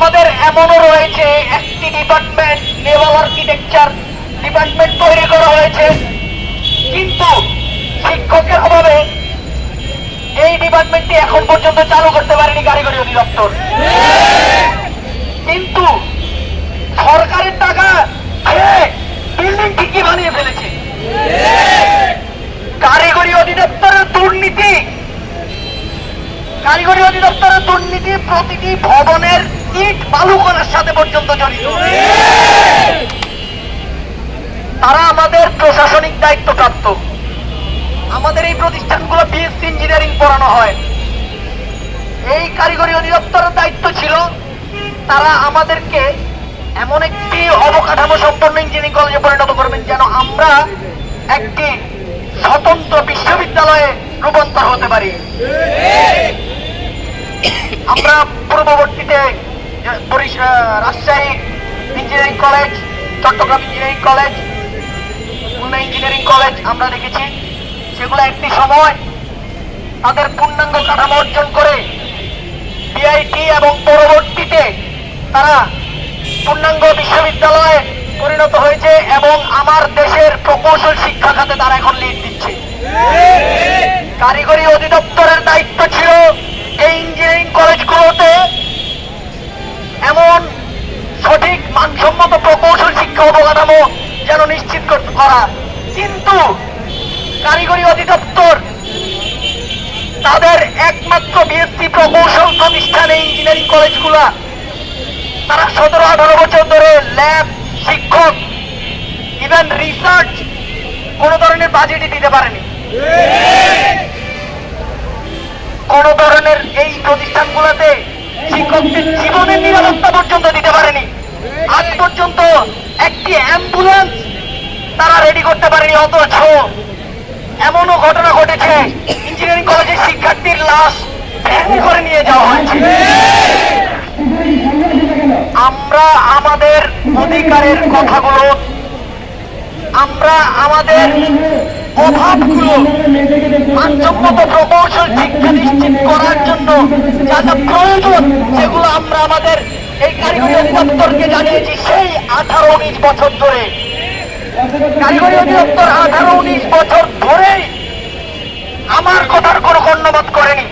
আমাদের এমনও রয়েছে একটি ডিপার্টমেন্ট, নেভাল আর্কিটেকচার ডিপার্টমেন্ট তৈরি করা হয়েছে, কিন্তু শিক্ষকের অভাবে এই ডিপার্টমেন্টটি এখন পর্যন্ত চালু করতে পারেনি কারিগরি অধিদপ্তর। কিন্তু সরকারের টাকা বিল্ডিং ঠিকই বানিয়ে ফেলেছে। কারিগরি অধিদপ্তরের দুর্নীতি, প্রতিটি ভবনের ইট বালু করার সাথে পর্যন্ত জড়িত। তারা আমাদের প্রশাসনিক দায়িত্বপ্রাপ্ত। আমাদের এই প্রতিষ্ঠানগুলো বিএসসি ইঞ্জিনিয়ারিং পড়ানো হয়। এই কারিগরি অধিদপ্তরের দায়িত্ব ছিল তারা আমাদেরকে এমন একটি অবকাঠামো সম্পন্ন ইঞ্জিনিয়ারিং কলেজে পরিণত করবেন যেন আমরা একটি স্বতন্ত্র বিশ্ববিদ্যালয়ে রূপান্তর হতে পারি। আমরা পূর্ববর্তীতে Rajshahi engineering college, Chattogram engineering college, Khulna engineering college আমরা দেখেছি। সেগুলো একটি সময় তাদের পূর্ণাঙ্গ কাঠামো অর্জন করে বিআইটি এবং পরবর্তীতে তারা পূর্ণাঙ্গ বিশ্ববিদ্যালয়ে পরিণত হয়েছে এবং আমার দেশের প্রকৌশল শিক্ষা খাতে তারা এখন লিড দিচ্ছে। কারিগরি অধিদপ্তরের দায়িত্ব ছিল এই ইঞ্জিনিয়ারিং কলেজগুলোতে এমন সঠিক মানসম্মত প্রকৌশল শিক্ষা অবকাঠামো যেন নিশ্চিত করা, কিন্তু কারিগরি অধিদপ্তর তাদের একমাত্র বিএসসি প্রকৌশল প্রতিষ্ঠানে ইঞ্জিনিয়ারিং কলেজগুলা তারা 17-18 বছর ধরে ল্যাব, শিক্ষক, ইভেন রিসার্চ কোন ধরনের বাজেটই দিতে পারেনি। কোন ধরনের এই প্রতিষ্ঠানগুলোতে শিক্ষকদের জীবনের নিরাপত্তা পর্যন্ত দিতে পারেনি। আজ পর্যন্ত একটি অ্যাম্বুলেন্স তারা রেডি করতে পারেনি। অথচ এমনও ঘটনা ঘটেছে ইঞ্জিনিয়ারিং কলেজের শিক্ষার্থীর লাশ ভ্যানে করে নিয়ে যাওয়া হয়েছে। আমরা আমাদের অধিকারের কথাগুলো, আমরা আমাদের অভাবগুলো মানসম্মত প্রকৌশল শিক্ষা নিশ্চিত করার জন্য যা যা প্রয়োজন সেগুলো আমরা আমাদের এই কারিগরি অধিদপ্তরকে জানিয়েছি। সেই 18-19 বছর ধরে কারিগরি অধিদপ্তর 18-19 বছর ধরেই আমার কথার কোনো কর্ণপাত করেনি।